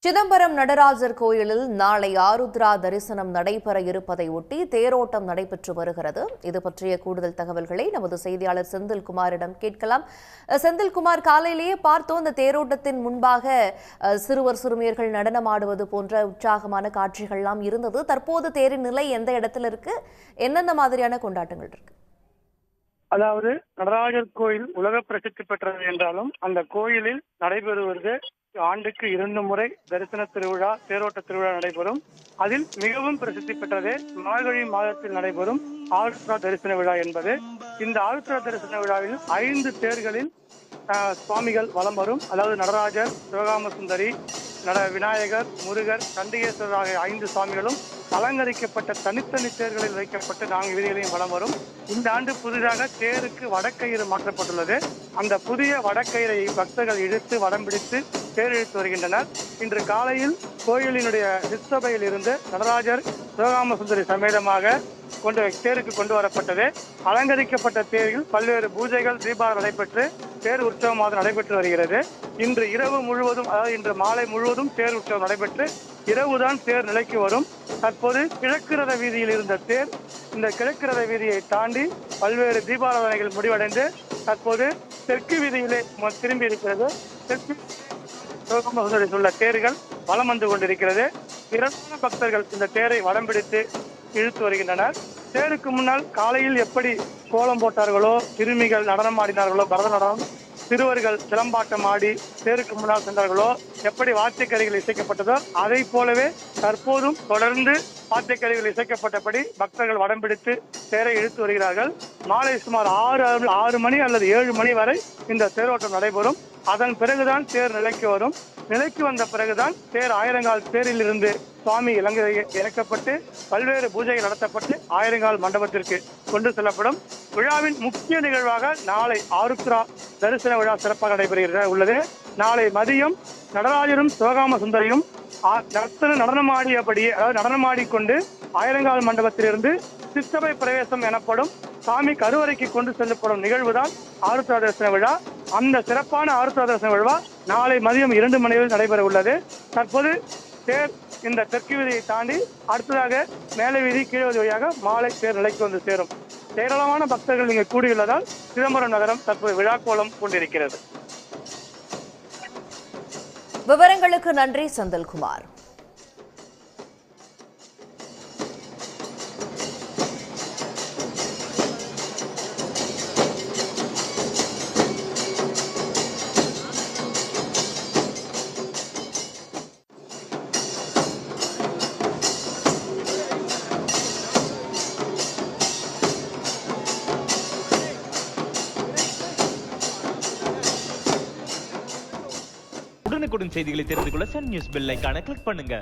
சிதம்பரம் நடராஜர் கோயிலில் நாளை ஆருத்ரா தரிசனம் நடைபெற இருப்பதை ஒட்டி தேரோட்டம் நடைபெற்று வருகிறது. இது பற்றிய கூடுதல் தகவல்களை நமது செய்தியாளர் செந்தில்குமாரிடம் கேட்கலாம். செந்தில்குமார், காலையிலேயே பார்த்தோம் இந்த தேரோட்டத்தின் முன்பாக சிறுவர் சிறுமியர்கள் நடனமாடுவது போன்ற உற்சாகமான காட்சிகள்லாம் இருந்தது. தற்போது தேரின் நிலை எந்த இடத்துல இருக்கு? என்னென்ன மாதிரியான கொண்டாட்டங்கள் இருக்கு? அதாவது நடராஜர் கோயில் உலக பிரசித்தி பெற்றது என்றாலும் அந்த கோயிலில் நடைபெறுவது ஆண்டுக்கு 2 முறை தரிசன திருவிழா, தேரோட்ட திருவிழா நடைபெறும். அதில் மிகவும் பிரசித்தி பெற்றது மார்கழி மாதத்தில் நடைபெறும் ஆருத்ரா தரிசன விழா என்பது. இந்த ஆருத்ரா தரிசன விழாவில் 5 தேர்களில் சுவாமிகள் வலம் வரும். அதாவது நடராஜர், சிவகாம சுந்தரி, விநாயகர், முருகர், சண்டிகேஸ்வரர் ஆகிய 5 சுவாமிகளும் அலங்கரிக்கப்பட்ட தனித்தனி தேர்களில் வைக்கப்பட்டு 4 வீதிகளையும் வலம் வரும். இந்த ஆண்டு புதிதாக தேருக்கு வடக்கயிறு மாற்றப்பட்டுள்ளது. அந்த புதிய வடக்கயிறை பக்தர்கள் இழுத்து வடம் பிடித்து தேர் இழுத்து வருகின்றனர். இன்று காலையில் கோயிலினுடைய சிற்சபையில் இருந்து நடராஜர், சிவகாம சுந்தரி சமேதமாக தேருக்கு கொண்டு வரப்பட்டது. அலங்கரிக்கப்பட்ட தேரில் பல்வேறு பூஜைகள், தீபாவளி நடைபெற்று தேர் உற்சவமாக நடைபெற்று வருகிறது. இன்று இரவு முழுவதும், அதாவது இன்று மாலை முழுவதும் தேர் உற்சவம் நடைபெற்று இரவுதான் தேர் நிலைக்கு வரும். தற்போது கிழக்கு ரத வீதியில் இருந்த தேர் இந்த கிழக்கு ரத வீதியை தாண்டி பல்வேறு தீபாராதனைகள் முடிவடைந்து தற்போது தெற்கு வீதியிலே திரும்பி இருக்கிறது. தெற்கு உள்ள தேர்கள் வலம் வந்து கொண்டிருக்கிறது. திரளான பக்தர்கள் இந்த தேரை வடம் பிடித்து இழுத்து வருகின்றனர். தேருக்கு முன்னால் காலையில் எப்படி கோலம் போட்டார்களோ, சிறுமிகள் நடனம் ஆடினார்களோ, பரத நடனம், சிறுவர்கள் சிலம்பாட்டம் ஆடி தேருக்கு முன்னால் சென்றார்களோ, எப்படி வாத்தியக்கருவிகள் இசைக்கப்பட்டதோ அதை போலவே தற்போதும் தொடர்ந்து வாத்தியக்கருவிகள் இசைக்கப்பட்டபடி பக்தர்கள் வடம் பிடித்து தேரை இழுத்து வருகிறார்கள். மாலை சுமார் 6 மணி அல்லது 7 மணி வரை இந்த தேரோட்டம் நடைபெறும். அதன் பிறகுதான் தேர் நிலைக்கு வரும். நிலைக்கு வந்த பிறகுதான் தேர் ஆயிரங்கால் தேரில் இருந்து சுவாமி இறக்கப்பட்டு பல்வேறு பூஜைகள் நடத்தப்பட்டு ஆயிரங்கால் மண்டபத்திற்கு கொண்டு செல்லப்படும். விழாவின் முக்கிய நிகழ்வாக நாளை ஆருத்ரா தரிசன விழா சிறப்பாக நடைபெறுகிறது உள்ளது. நாளை மதியம் நடராஜரும் சிவகாம சுந்தரியும் நடனமாடியபடியே, அதாவது நடனமாடிக்கொண்டு ஆயிரங்கால் மண்டபத்திலிருந்து சிற்சபை பிரவேசம் எனப்படும் சாமி கருவறைக்கு கொண்டு செல்லப்படும் நிகழ்வுதான் ஆருத்ரா தரிசன விழா. அந்த சிறப்பான ஆருத்ரா தரிசன விழா நாளை மதியம் 2 மணியில் நடைபெற உள்ளது. தற்போது தேர் இந்த தெற்கு வீதியை தாண்டி அடுத்ததாக மேலே வீதி, கீழ் வீதி வழியாக மாலை தேர் நிலைக்கு வந்து சேரும். ஏராளமான பக்தர்கள் இங்கு கூடியுள்ளதால் சிதம்பரம் நகரம் தற்போது விழாக்கோலம் கொண்டிருக்கிறது. விவரங்களுக்கு நன்றி செந்தில்குமார். உடனுக்குடன் செய்திகளை தெரிந்து கொள்ள சன் நியூஸ் பெல் ஐகானை கிளிக் பண்ணுங்க.